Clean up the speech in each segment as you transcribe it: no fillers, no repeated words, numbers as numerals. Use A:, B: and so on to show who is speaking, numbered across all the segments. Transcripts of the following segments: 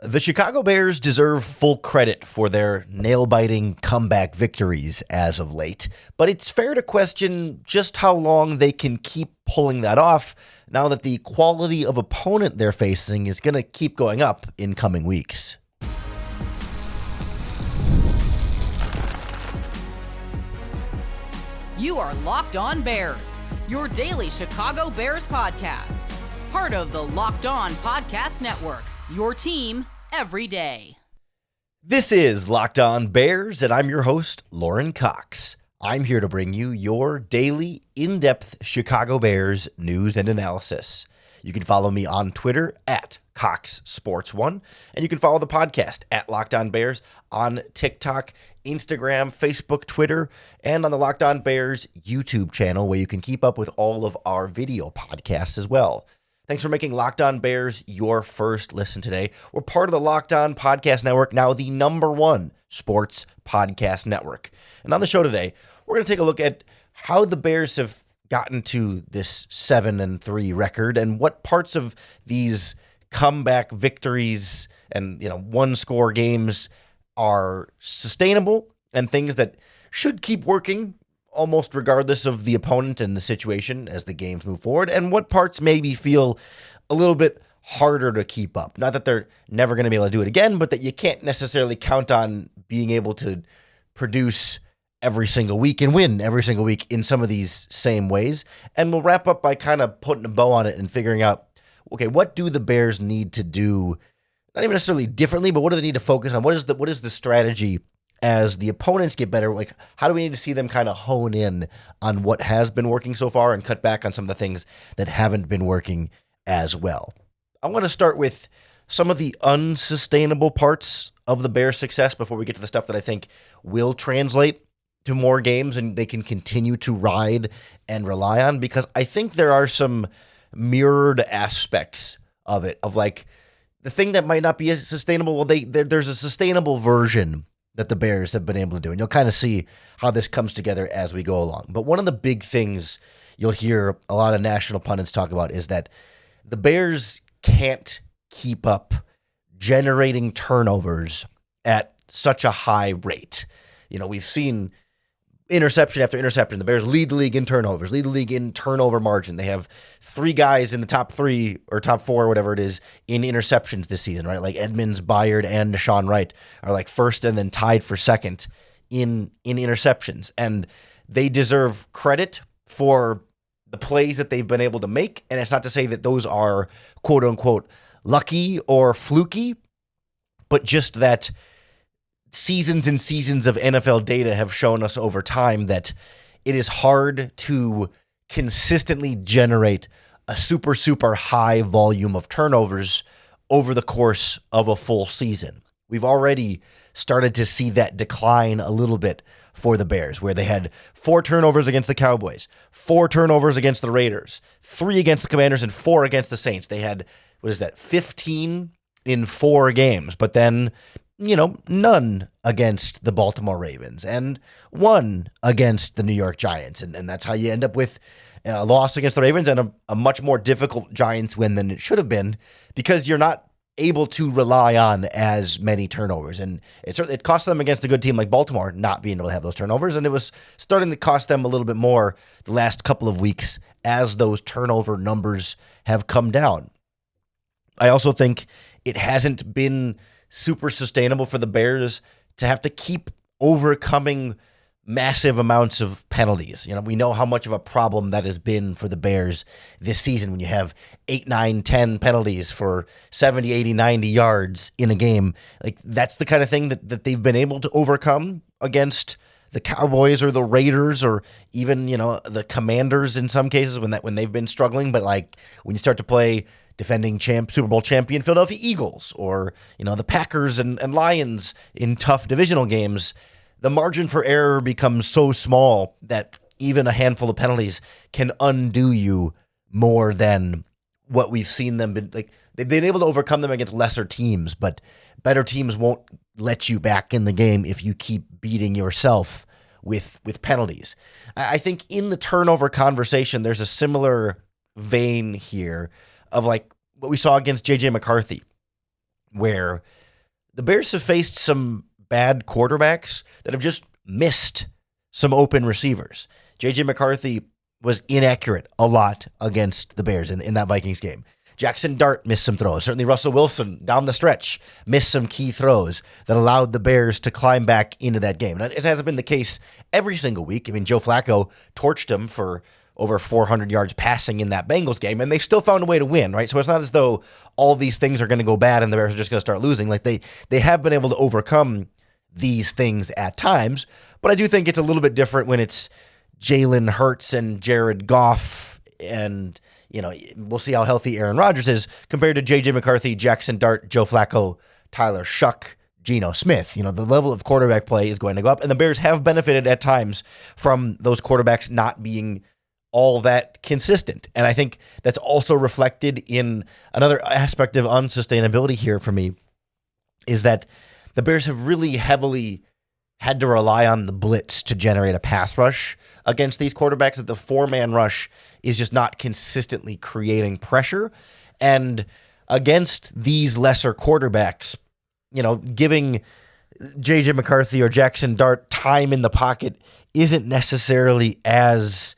A: The Chicago Bears deserve full credit for their nail-biting comeback victories as of late, but it's fair to question just how long they can keep pulling that off now that the quality of opponent they're facing is going to keep going up in coming weeks.
B: You are Locked On Bears, your daily Chicago Bears podcast. Part of the Locked On Podcast Network, your team every day.
A: This is Locked On Bears, and I'm your host, Lauren Cox. I'm here to bring you your daily, in-depth Chicago Bears news and analysis. You can follow me on Twitter at CoxSports1, and you can follow the podcast at Locked On Bears on TikTok, Instagram, Facebook, Twitter, and on the Locked On Bears YouTube channel, where you can keep up with all of our video podcasts as well. Thanks for making Locked On Bears your first listen today. We're part of the Locked On Podcast Network, now the #1 sports podcast network. And on the show today, we're going to take a look at how the Bears have gotten to this 7-3 record and what parts of these comeback victories and one-score games are sustainable and things that should keep working almost regardless of the opponent and the situation as the games move forward, and what parts maybe feel a little bit harder to keep up. Not that they're never going to be able to do it again, but that you can't necessarily count on being able to produce every single week and win every single week in some of these same ways. And we'll wrap up by kind of putting a bow on it and figuring out, okay, what do the Bears need to do, not even necessarily differently, but what do they need to focus on? What is the strategy as the opponents get better? Like, how do we need to see them kind of hone in on what has been working so far and cut back on some of the things that haven't been working as well? I want to start with some of the unsustainable parts of the Bears' success before we get to the stuff that I think will translate to more games and they can continue to ride and rely on, because I think there are some mirrored aspects of it, of like the thing that might not be as sustainable. Well, there's a sustainable version that the Bears have been able to do. And you'll kind of see how this comes together as we go along. But one of the big things you'll hear a lot of national pundits talk about is that the Bears can't keep up generating turnovers at such a high rate. We've seen interception after interception. The Bears lead the league in turnovers, lead the league in turnover margin. They have 3 guys in the top 3 or top 4, whatever it is, in interceptions this season, right? Like Edmonds, Byard, and Deshaun Wright are like first and then tied for second in interceptions. And they deserve credit for the plays that they've been able to make. And it's not to say that those are quote unquote lucky or fluky, but just that seasons and seasons of NFL data have shown us over time that it is hard to consistently generate a super, super high volume of turnovers over the course of a full season. We've already started to see that decline a little bit for the Bears, where they had 4 turnovers against the Cowboys, 4 turnovers against the Raiders, 3 against the Commanders, and 4 against the Saints. They had, 15 in 4 games, but then none against the Baltimore Ravens and 1 against the New York Giants. And that's how you end up with a loss against the Ravens and a much more difficult Giants win than it should have been, because you're not able to rely on as many turnovers. And it cost them against a good team like Baltimore not being able to have those turnovers. And it was starting to cost them a little bit more the last couple of weeks as those turnover numbers have come down. I also think it hasn't been super sustainable for the Bears to have to keep overcoming massive amounts of penalties. We know how much of a problem that has been for the Bears this season when you have 8, 9, 10 penalties for 70, 80, 90 yards in a game. Like, that's the kind of thing that they've been able to overcome against the Cowboys or the Raiders or even, the Commanders in some cases when they've been struggling. But like when you start to play defending Super Bowl champion Philadelphia Eagles or, the Packers and Lions in tough divisional games, the margin for error becomes so small that even a handful of penalties can undo you more than what we've seen them been. Like, they've been able to overcome them against lesser teams, but better teams won't let you back in the game if you keep beating yourself with penalties. I think in the turnover conversation, there's a similar vein here of like what we saw against J.J. McCarthy. where the Bears have faced some bad quarterbacks that have just missed some open receivers. J.J. McCarthy was inaccurate a lot against the Bears in that Vikings game. Jackson Dart missed some throws. Certainly Russell Wilson down the stretch missed some key throws that allowed the Bears to climb back into that game. And it hasn't been the case every single week. I mean, Joe Flacco torched him for over 400 yards passing in that Bengals game, and they still found a way to win, right? So it's not as though all these things are going to go bad and the Bears are just going to start losing. Like they have been able to overcome these things at times, but I do think it's a little bit different when it's Jalen Hurts and Jared Goff, and we'll see how healthy Aaron Rodgers is compared to J.J. McCarthy, Jackson Dart, Joe Flacco, Tyler Shuck, Geno Smith. The level of quarterback play is going to go up, and the Bears have benefited at times from those quarterbacks not being all that consistent. And I think that's also reflected in another aspect of unsustainability here for me, is that the Bears have really heavily had to rely on the blitz to generate a pass rush against these quarterbacks, that the four-man rush is just not consistently creating pressure. And against these lesser quarterbacks, giving J.J. McCarthy or Jackson Dart time in the pocket isn't necessarily as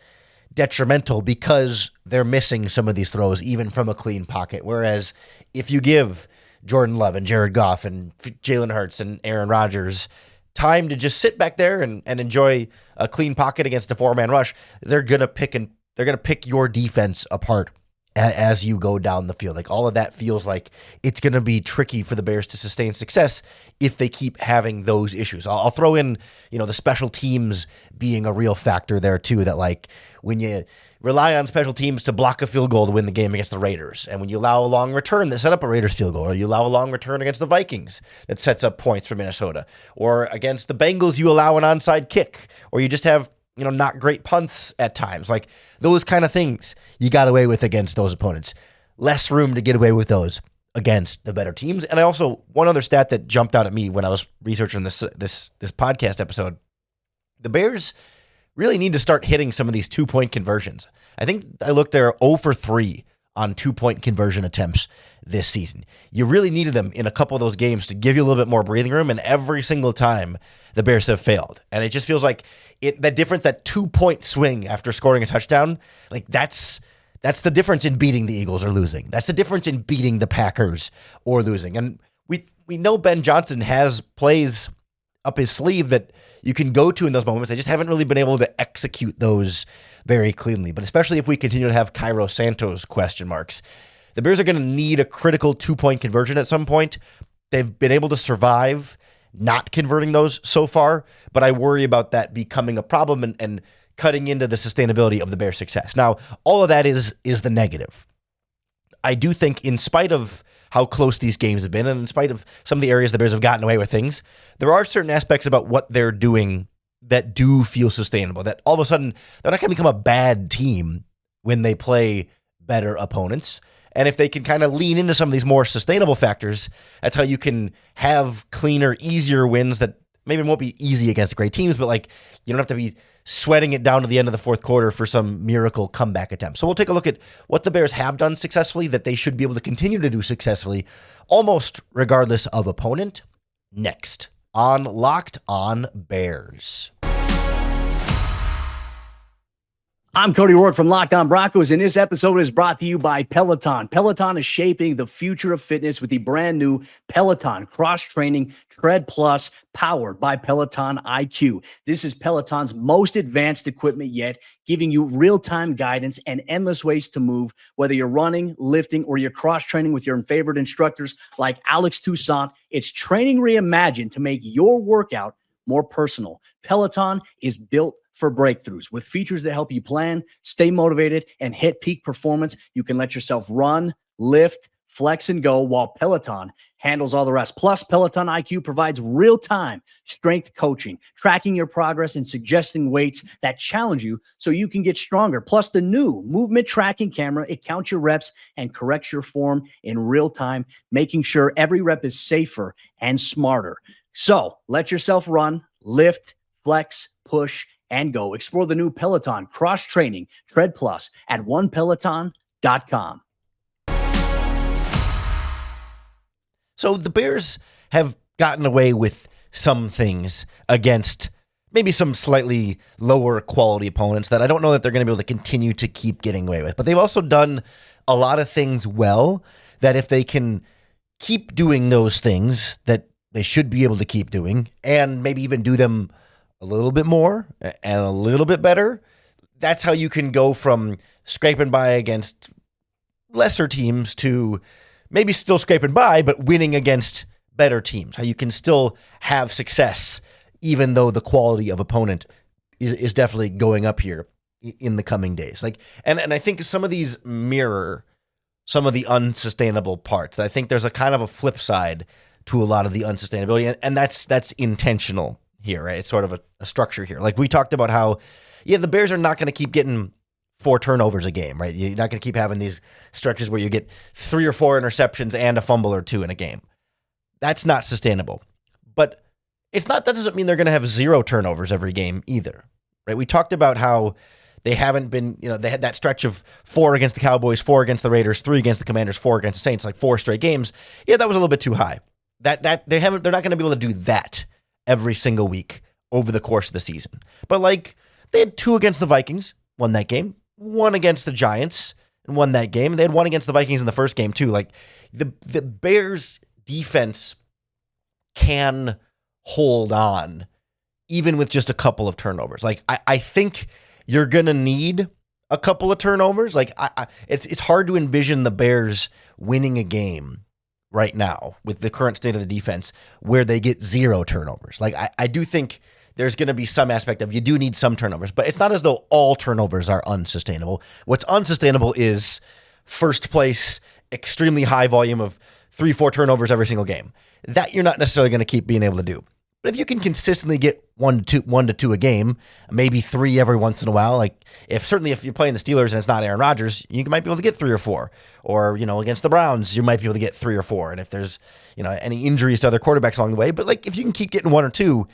A: detrimental because they're missing some of these throws even from a clean pocket. Whereas if you give Jordan Love and Jared Goff and Jalen Hurts and Aaron Rodgers time to just sit back there and enjoy a clean pocket against a four-man rush, they're gonna pick your defense apart as you go down the field. Like, all of that feels like it's gonna be tricky for the Bears to sustain success if they keep having those issues. I'll throw in, the special teams being a real factor there too. That, like, when you rely on special teams to block a field goal to win the game against the Raiders, and when you allow a long return that set up a Raiders field goal, or you allow a long return against the Vikings that sets up points for Minnesota, or against the Bengals you allow an onside kick, or you just have not great punts at times. Like, those kind of things you got away with against those opponents. Less room to get away with those against the better teams. And I also, one other stat that jumped out at me when I was researching this podcast episode, the Bears really need to start hitting some of these 2-point conversions. I think I looked, they're 0 for 3 on 2-point conversion attempts this season. You really needed them in a couple of those games to give you a little bit more breathing room, and every single time the Bears have failed. And it just feels like that 2-point swing after scoring a touchdown, like that's the difference in beating the Eagles or losing. That's the difference in beating the Packers or losing. And we know Ben Johnson has plays up his sleeve that you can go to in those moments. They just haven't really been able to execute those very cleanly. But especially if we continue to have Cairo Santos question marks, the Bears are going to need a critical 2-point conversion at some point. They've been able to survive not converting those so far, but I worry about that becoming a problem and cutting into the sustainability of the Bears' success. Now, all of that is the negative. I do think, in spite of how close these games have been, and in spite of some of the areas the Bears have gotten away with things, there are certain aspects about what they're doing that do feel sustainable, that all of a sudden they're not going to become a bad team when they play better opponents. And if they can kind of lean into some of these more sustainable factors, that's how you can have cleaner, easier wins that maybe won't be easy against great teams, but like, you don't have to be sweating it down to the end of the fourth quarter for some miracle comeback attempt. So we'll take a look at what the Bears have done successfully that they should be able to continue to do successfully, almost regardless of opponent, next on Locked On Bears.
C: I'm Cody Rourke from Locked On Broncos, and this episode is brought to you by Peloton. Peloton is shaping the future of fitness with the brand new Peloton Cross-Training Tread Plus, powered by Peloton IQ. This is Peloton's most advanced equipment yet, giving you real-time guidance and endless ways to move, whether you're running, lifting, or you're cross-training with your favorite instructors like Alex Toussaint. It's training reimagined to make your workout more personal. Peloton is built for breakthroughs with features that help you plan, stay motivated, and hit peak performance. You can let yourself run, lift, flex, and go while Peloton handles all the rest. Plus, Peloton IQ provides real-time strength coaching, tracking your progress and suggesting weights that challenge you so you can get stronger. Plus, the new movement tracking camera, it counts your reps and corrects your form in real time, making sure every rep is safer and smarter. So let yourself run, lift, flex, push, and go. Explore the new Peloton Cross-Training Tread Plus at onepeloton.com.
A: So the Bears have gotten away with some things against maybe some slightly lower quality opponents that I don't know that they're going to be able to continue to keep getting away with. But they've also done a lot of things well that if they can keep doing those things that they should be able to keep doing and maybe even do them a little bit more and a little bit better, that's how you can go from scraping by against lesser teams to maybe still scraping by, but winning against better teams. How you can still have success even though the quality of opponent is definitely going up here in the coming days. And I think some of these mirror some of the unsustainable parts. I think there's a kind of a flip side to a lot of the unsustainability, and that's intentional here, right? It's sort of a structure here. Like we talked about how, the Bears are not going to keep getting 4 turnovers a game, right? You're not going to keep having these stretches where you get 3 or 4 interceptions and a fumble or 2 in a game. That's not sustainable. But that doesn't mean they're going to have 0 turnovers every game either, right? We talked about how they haven't been, they had that stretch of 4 against the Cowboys, 4 against the Raiders, 3 against the Commanders, 4 against the Saints, like 4 straight games. Yeah, that was a little bit too high. They're not going to be able to do that every single week over the course of the season. But they had 2 against the Vikings, won that game, 1 against the Giants, and won that game. They had 1 against the Vikings in the first game too. The Bears defense can hold on even with just a couple of turnovers. I think you're going to need a couple of turnovers. It's hard to envision the Bears winning a game right now with the current state of the defense where they get 0 turnovers. I do think there's going to be some aspect of you do need some turnovers, but it's not as though all turnovers are unsustainable. What's unsustainable is first place, extremely high volume of 3-4 turnovers every single game. That you're not necessarily going to keep being able to do. But if you can consistently get 1 to 2 a game, maybe 3 every once in a while, if you're playing the Steelers and it's not Aaron Rodgers, you might be able to get 3 or 4. Or, against the Browns, you might be able to get 3 or 4. And if there's, any injuries to other quarterbacks along the way, but if you can keep getting 1 or 2,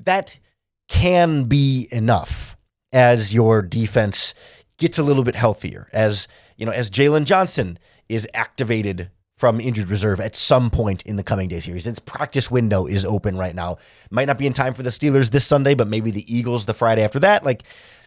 A: that can be enough as your defense gets a little bit healthier, as Jalen Johnson is activated from injured reserve at some point in the coming days here. His practice window is open right now. Might not be in time for the Steelers this Sunday, but maybe the Eagles the Friday after that.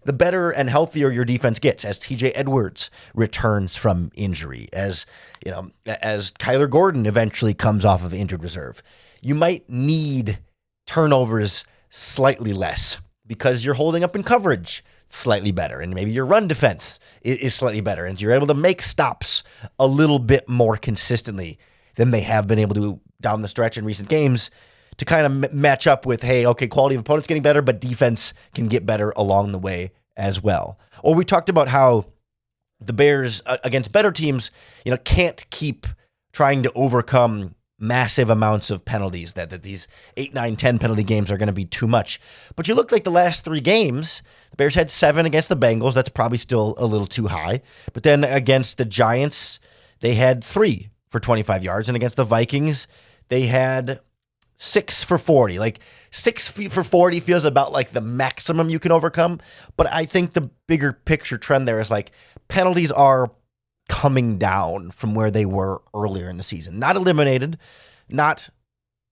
A: The better and healthier your defense gets as TJ Edwards returns from injury, as Kyler Gordon eventually comes off of injured reserve. You might need turnovers slightly less because you're holding up in coverage slightly better, and maybe your run defense is slightly better, and you're able to make stops a little bit more consistently than they have been able to down the stretch in recent games to kind of match up with, hey, okay, quality of opponents getting better, but defense can get better along the way as well. Or we talked about how the Bears against better teams, can't keep trying to overcome massive amounts of penalties, that these 8, 9, 10 penalty games are going to be too much. But you look like the last 3 games, the Bears had 7 against the Bengals. That's probably still a little too high. But then against the Giants, they had 3 for 25 yards. And against the Vikings, they had 6 for 40. 6 for 40 feels about like the maximum you can overcome. But I think the bigger picture trend there is penalties are coming down from where they were earlier in the season. Not eliminated, not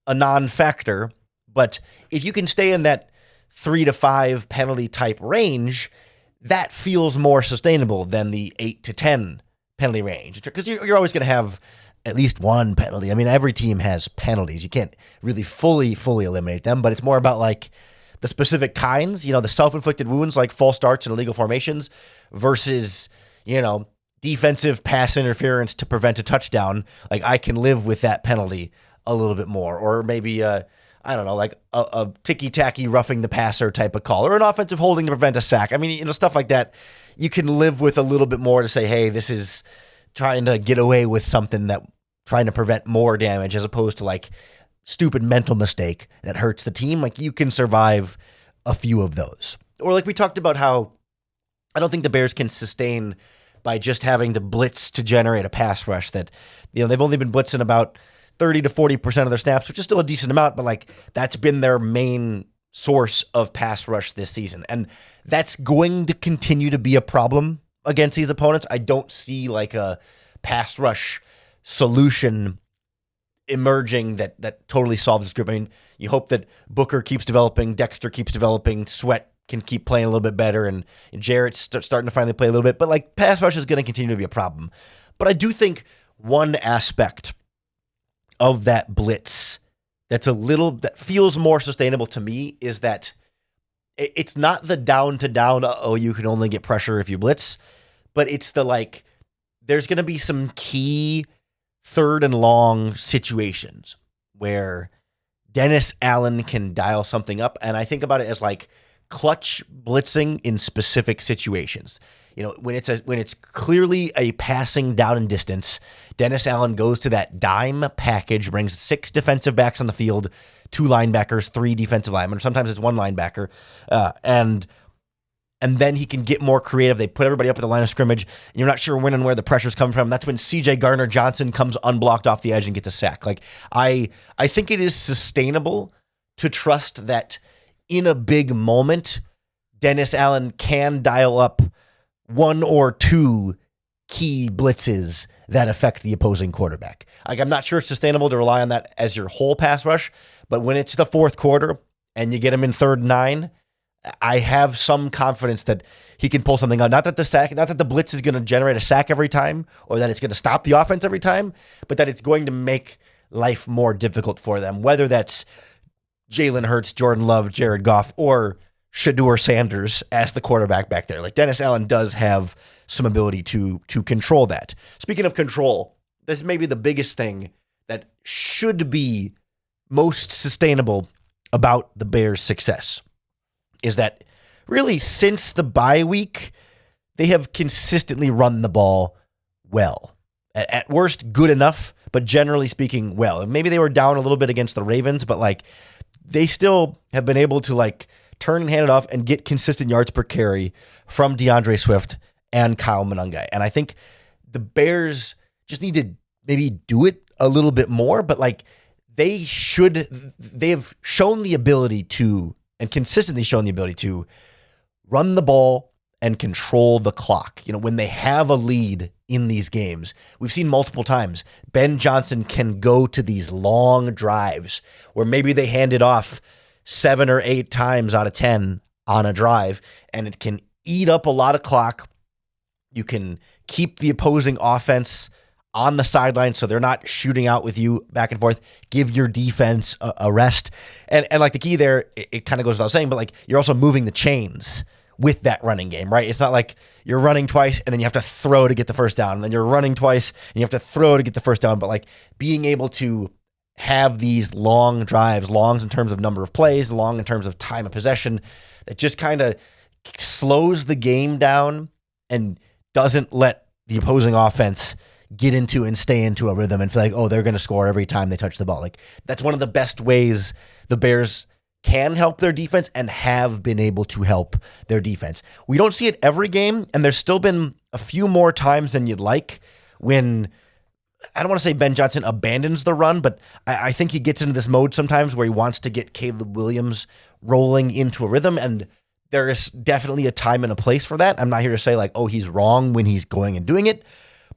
A: a non-factor, but if you can stay in that 3 to 5 penalty type range, that feels more sustainable than the 8 to 10 penalty range. Because you're always going to have at least one penalty. I mean, every team has penalties. You can't really fully eliminate them, but it's more about the specific kinds, the self-inflicted wounds like false starts and illegal formations versus, defensive pass interference to prevent a touchdown. I can live with that penalty a little bit more. Or maybe, a ticky-tacky roughing the passer type of call, or an offensive holding to prevent a sack. I mean, stuff like that, you can live with a little bit more to say, hey, this is trying to get away with something that trying to prevent more damage as opposed to stupid mental mistake that hurts the team. You can survive a few of those. Or we talked about how I don't think the Bears can sustain by just having to blitz to generate a pass rush that, they've only been blitzing about 30 to 40% of their snaps, which is still a decent amount, but that's been their main source of pass rush this season. And that's going to continue to be a problem against these opponents. I don't see a pass rush solution emerging that totally solves this group. I mean, you hope that Booker keeps developing, Dexter keeps developing, Sweat can keep playing a little bit better, and Jarrett's starting to finally play a little bit. But like pass rush is going to continue to be a problem. But I do think one aspect of that blitz that feels more sustainable to me is that it's not the down to down, you can only get pressure if you blitz, but it's the like, there's going to be some key third and long situations where Dennis Allen can dial something up. And I think about it as like clutch blitzing in specific situations. You know, when it's clearly a passing down and distance, Dennis Allen goes to that dime package, brings 6 defensive backs on the field, 2 linebackers, 3 defensive linemen, or sometimes it's 1 linebacker, and then he can get more creative. They put everybody up at the line of scrimmage, and you're not sure when and where the pressure's coming from. That's when C.J. Gardner-Johnson comes unblocked off the edge and gets a sack. Like I think it is sustainable to trust that in a big moment, Dennis Allen can dial up 1 or 2 key blitzes that affect the opposing quarterback. Like I'm not sure it's sustainable to rely on that as your whole pass rush, but when it's the fourth quarter and you get him in 3rd and 9, I have some confidence that he can pull something out. Not that the blitz is going to generate a sack every time or that it's going to stop the offense every time, but that it's going to make life more difficult for them, whether that's Jalen Hurts, Jordan Love, Jared Goff, or Shedeur Sanders as the quarterback back there. Like Dennis Allen does have some ability to control that. Speaking of control, this may be the biggest thing that should be most sustainable about the Bears' success. Is that really since the bye week, they have consistently run the ball well. At worst, good enough, but generally speaking, well. And maybe they were down a little bit against the Ravens, but like they still have been able to like turn and hand it off and get consistent yards per carry from DeAndre Swift and Kyle Monangai. And I think the Bears just need to maybe do it a little bit more, but like they have shown the ability to, and consistently shown the ability to run the ball and control the clock. You know, when they have a lead in these games, we've seen multiple times, Ben Johnson can go to these long drives where maybe they hand it off 7 or 8 times out of 10 on a drive, and it can eat up a lot of clock. You can keep the opposing offense on the sideline so they're not shooting out with you back and forth, give your defense a rest. And like the key there, it kind of goes without saying, but like you're also moving the chains with that running game, right? It's not like you're running twice and then you have to throw to get the first down, and then you're running twice and you have to throw to get the first down, but like being able to have these long drives, longs in terms of number of plays, long in terms of time of possession, that just kind of slows the game down and doesn't let the opposing offense get into and stay into a rhythm and feel like, oh, they're going to score every time they touch the ball. Like that's one of the best ways the Bears can help their defense and have been able to help their defense. We don't see it every game, and there's still been a few more times than you'd like when, I don't want to say Ben Johnson abandons the run, but I think he gets into this mode sometimes where he wants to get Caleb Williams rolling into a rhythm, and there is definitely a time and a place for that. I'm not here to say like, oh, he's wrong when he's going and doing it,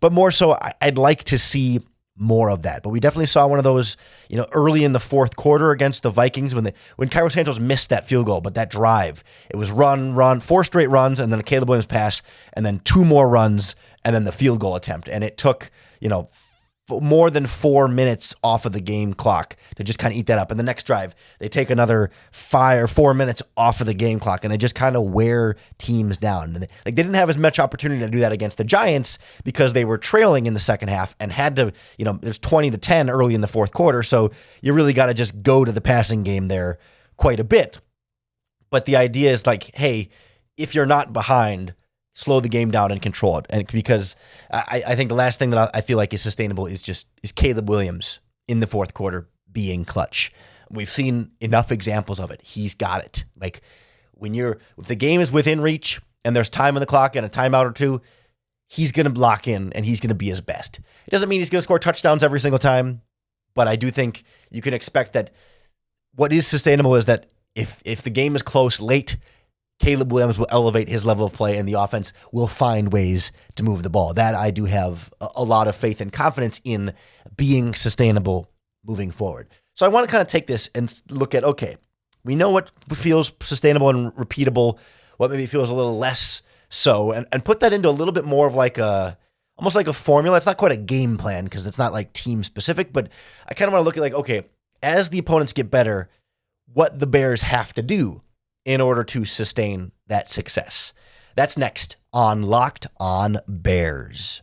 A: but more so I'd like to see more of that. But we definitely saw one of those, you know, early in the fourth quarter against the Vikings when Cairo Santos missed that field goal, but that drive, it was run, 4 straight runs, and then a Caleb Williams pass, and then 2 more runs, and then the field goal attempt. And it took, you know, more than 4 minutes off of the game clock to just kind of eat that up. And the next drive, they take another 5 or 4 minutes off of the game clock, and they just kind of wear teams down. And they didn't have as much opportunity to do that against the Giants because they were trailing in the second half and had to, you know, there's 20-10 early in the fourth quarter. So you really got to just go to the passing game there quite a bit. But the idea is like, hey, if you're not behind, slow the game down and control it. And because I think the last thing that I feel like is sustainable is Caleb Williams in the fourth quarter being clutch. We've seen enough examples of it. He's got it. Like if the game is within reach and there's time on the clock and a timeout or two, he's going to lock in and he's going to be his best. It doesn't mean he's going to score touchdowns every single time, but I do think you can expect that what is sustainable is that if the game is close late, Caleb Williams will elevate his level of play and the offense will find ways to move the ball. That I do have a lot of faith and confidence in being sustainable moving forward. So I want to kind of take this and look at, okay, we know what feels sustainable and repeatable, what maybe feels a little less so, and put that into a little bit more of like almost like a formula. It's not quite a game plan because it's not like team specific, but I kind of want to look at like, okay, as the opponents get better, what the Bears have to do in order to sustain that success. That's next on Locked On Bears.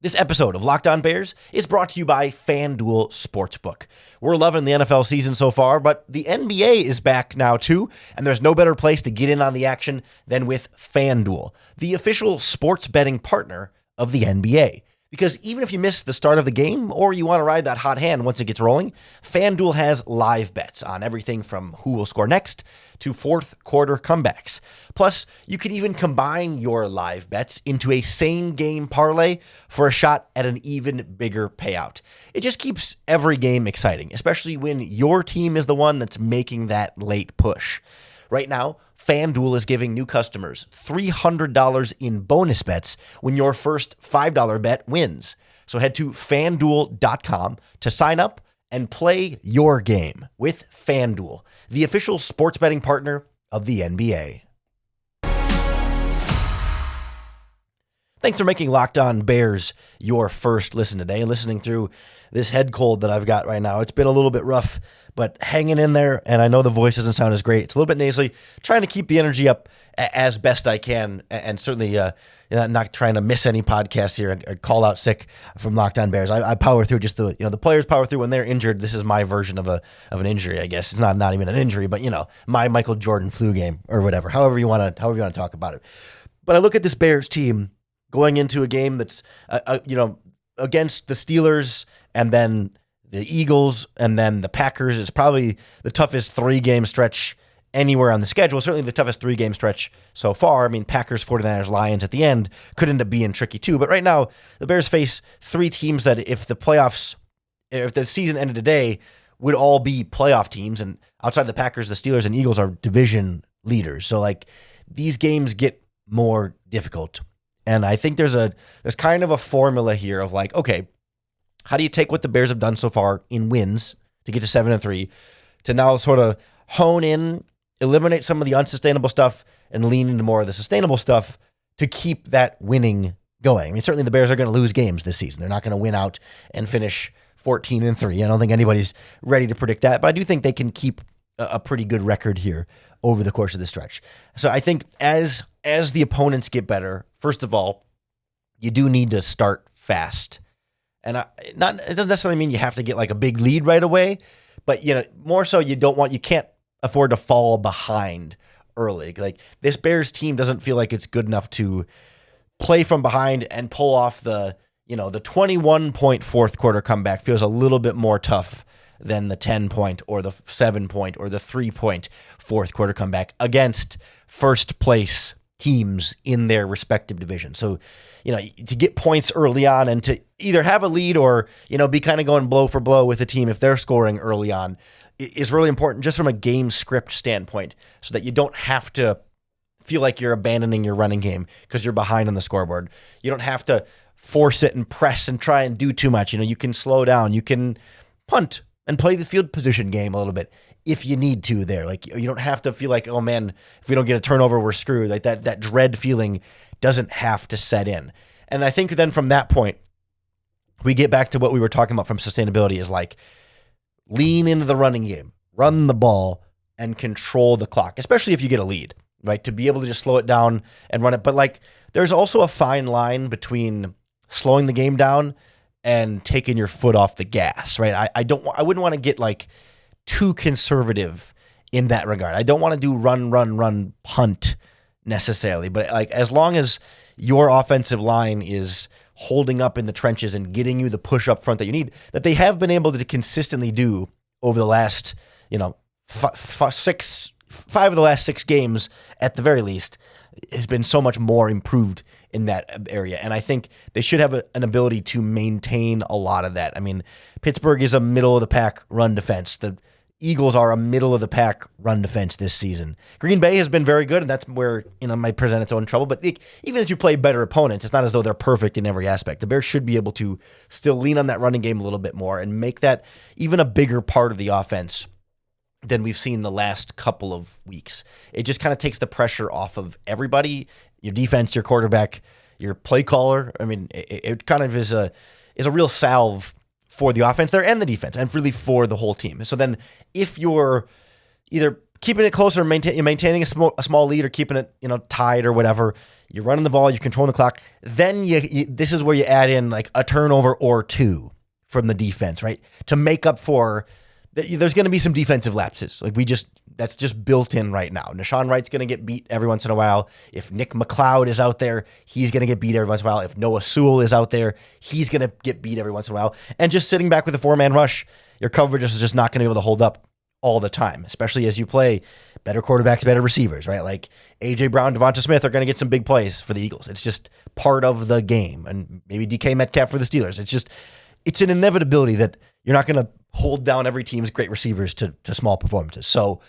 A: This episode of Locked On Bears is brought to you by FanDuel Sportsbook. We're loving the NFL season so far, but the NBA is back now too, and there's no better place to get in on the action than with FanDuel, the official sports betting partner of the NBA. Because even if you miss the start of the game or you want to ride that hot hand once it gets rolling, FanDuel has live bets on everything from who will score next to fourth quarter comebacks. Plus, you can even combine your live bets into a same game parlay for a shot at an even bigger payout. It just keeps every game exciting, especially when your team is the one that's making that late push. Right now, FanDuel is giving new customers $300 in bonus bets when your first $5 bet wins. So head to FanDuel.com to sign up and play your game with FanDuel, the official sports betting partner of the NBA. Thanks for making Locked On Bears your first listen today and listening through this head cold that I've got right now. It's been a little bit rough, but hanging in there, and I know the voice doesn't sound as great. It's a little bit nasally, trying to keep the energy up as best I can, and certainly not trying to miss any podcasts here and call out sick from Locked On Bears. I power through just the players power through when they're injured. This is my version of an injury, I guess. It's not even an injury, but my Michael Jordan flu game or whatever, however you want to talk about it. But I look at this Bears team going into a game that's against the Steelers and then the Eagles and then the Packers is probably the toughest 3-game stretch anywhere on the schedule. Certainly the toughest 3-game stretch so far. I mean, Packers, 49ers, Lions at the end could end up being tricky too. But right now, the Bears face 3 teams that if the season ended today, would all be playoff teams. And outside the Packers, the Steelers and Eagles are division leaders. So like these games get more difficult. And I think there's kind of a formula here of like, okay, how do you take what the Bears have done so far in wins to get to 7-3 to now sort of hone in, eliminate some of the unsustainable stuff and lean into more of the sustainable stuff to keep that winning going? I mean, certainly the Bears are going to lose games this season. They're not going to win out and finish 14-3. I don't think anybody's ready to predict that, but I do think they can keep a pretty good record here over the course of the stretch. So I think as the opponents get better, first of all, you do need to start fast. And it doesn't necessarily mean you have to get like a big lead right away, but more so you can't afford to fall behind early. Like this Bears team doesn't feel like it's good enough to play from behind and pull off the 21-point fourth quarter comeback. Feels a little bit more tough than the 10-point or the 7-point or the 3-point fourth quarter comeback against first place teams in their respective division. So, to get points early on and to either have a lead or, be kind of going blow for blow with a team if they're scoring early on is really important just from a game script standpoint so that you don't have to feel like you're abandoning your running game because you're behind on the scoreboard. You don't have to force it and press and try and do too much. You can slow down. You can punt and play the field position game a little bit if you need to there. Like you don't have to feel like, oh man, if we don't get a turnover, we're screwed. Like that dread feeling doesn't have to set in. And I think then from that point, we get back to what we were talking about from sustainability is like lean into the running game, run the ball and control the clock, especially if you get a lead, right? To be able to just slow it down and run it. But like there's also a fine line between slowing the game down and taking your foot off the gas, right? I wouldn't want to get like too conservative in that regard. I don't want to do run, punt necessarily, but like as long as your offensive line is holding up in the trenches and getting you the push up front that you need, that they have been able to consistently do over the last, 5 of the last 6 games at the very least, has been so much more improved in that area. And I think they should have an ability to maintain a lot of that. I mean, Pittsburgh is a middle of the pack run defense. The Eagles are a middle-of-the-pack run defense this season. Green Bay has been very good, and that's where might present its own trouble. But even as you play better opponents, it's not as though they're perfect in every aspect. The Bears should be able to still lean on that running game a little bit more and make that even a bigger part of the offense than we've seen the last couple of weeks. It just kind of takes the pressure off of everybody, your defense, your quarterback, your play caller. I mean, it kind of is a real salve for the offense there and the defense, and really for the whole team. So then if you're either keeping it close or maintaining a small lead or keeping it tied or whatever, you're running the ball, you're controlling the clock, then this is where you add in like a turnover or two from the defense, right? To make up for there's going to be some defensive lapses. That's just built in right now. Nashawn Wright's going to get beat every once in a while. If Nick McLeod is out there, he's going to get beat every once in a while. If Noah Sewell is out there, he's going to get beat every once in a while. And just sitting back with a 4-man rush, your coverage is just not going to be able to hold up all the time, especially as you play better quarterbacks, better receivers, right? Like A.J. Brown, Devonta Smith are going to get some big plays for the Eagles. It's just part of the game. And maybe DK Metcalf for the Steelers. It's an inevitability that you're not going to hold down every team's great receivers to small performances. So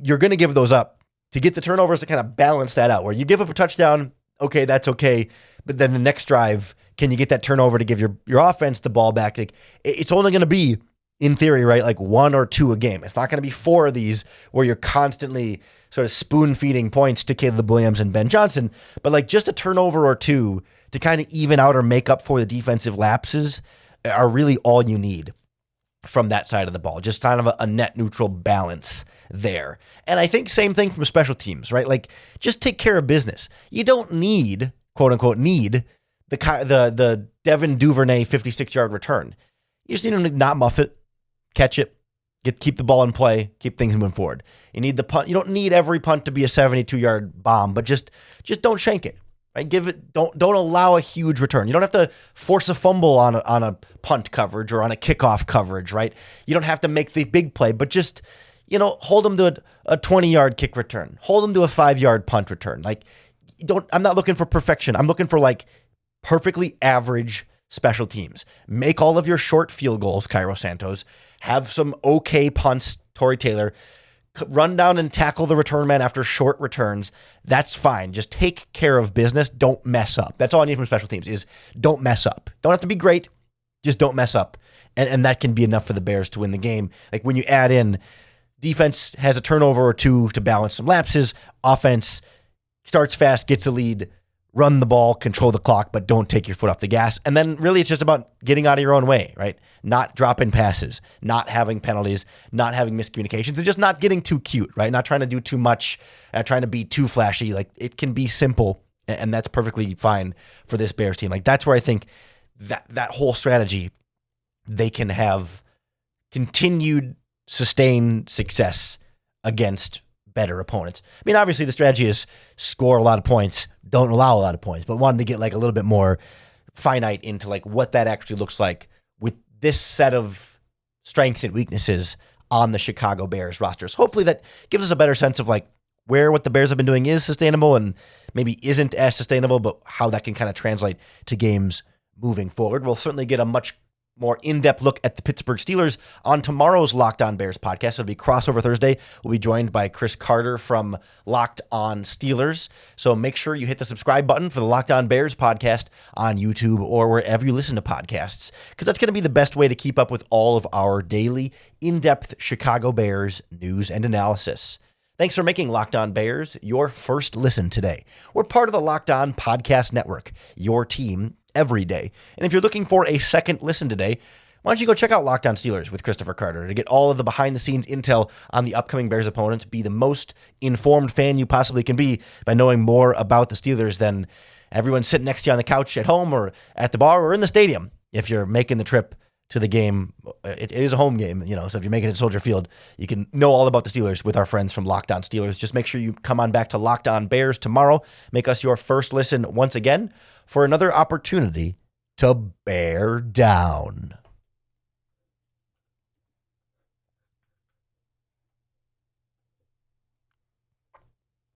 A: you're going to give those up to get the turnovers to kind of balance that out. Where you give up a touchdown, okay, that's okay. But then the next drive, can you get that turnover to give your offense the ball back? Like, it's only going to be, in theory, right, like 1 or 2 a game. It's not going to be 4 of these where you're constantly sort of spoon-feeding points to Caleb Williams and Ben Johnson. But like just a turnover or 2 to kind of even out or make up for the defensive lapses are really all you need from that side of the ball. Just kind of a net neutral balance there. And I think same thing from special teams, right? Like just take care of business. You don't need, quote unquote, the Devin Duvernay 56-yard return. You just need him to not muff it, catch it, keep the ball in play, keep things moving forward. You need the punt. You don't need every punt to be a 72-yard bomb, but just don't shank it. Right? Don't allow a huge return. You don't have to force a fumble on a punt coverage or on a kickoff coverage, right? You don't have to make the big play, but just hold them to a 20-yard kick return. Hold them to a 5-yard punt return. Like I'm not looking for perfection. I'm looking for like perfectly average special teams. Make all of your short field goals, Cairo Santos. Have some okay punts, Torrey Taylor. Run down and tackle the return man after short returns. That's fine. Just take care of business. Don't mess up. That's all I need from special teams is don't mess up. Don't have to be great. Just don't mess up. And that can be enough for the Bears to win the game. Like when you add in defense has a turnover or 2 to balance some lapses. Offense starts fast, gets a lead, run the ball, control the clock, but don't take your foot off the gas. And then really it's just about getting out of your own way, right? Not dropping passes, not having penalties, not having miscommunications, and just not getting too cute, right? Not trying to do too much, trying to be too flashy. Like it can be simple, and that's perfectly fine for this Bears team. Like that's where I think that whole strategy, they can have continued sustained success against better opponents. I mean, obviously the strategy is score a lot of points, don't allow a lot of points, but wanted to get like a little bit more finite into like what that actually looks like with this set of strengths and weaknesses on the Chicago Bears rosters. Hopefully that gives us a better sense of like where what the Bears have been doing is sustainable and maybe isn't as sustainable, but how that can kind of translate to games moving forward. We'll certainly get a much more in-depth look at the Pittsburgh Steelers on tomorrow's Locked On Bears podcast. It'll be Crossover Thursday. We'll be joined by Chris Carter from Locked On Steelers. So make sure you hit the subscribe button for the Locked On Bears podcast on YouTube or wherever you listen to podcasts, because that's going to be the best way to keep up with all of our daily in-depth Chicago Bears news and analysis. Thanks for making Locked On Bears your first listen today. We're part of the Locked On Podcast Network, your team every day. And if you're looking for a second listen today, why don't you go check out Locked On Steelers with Christopher Carter to get all of the behind-the-scenes intel on the upcoming Bears opponents, be the most informed fan you possibly can be by knowing more about the Steelers than everyone sitting next to you on the couch at home or at the bar or in the stadium. If you're making the trip to the game, it is a home game, so if you're making it at Soldier Field, you can know all about the Steelers with our friends from Locked On Steelers. Just make sure you come on back to Locked On Bears tomorrow. Make us your first listen once again for another opportunity to bear down.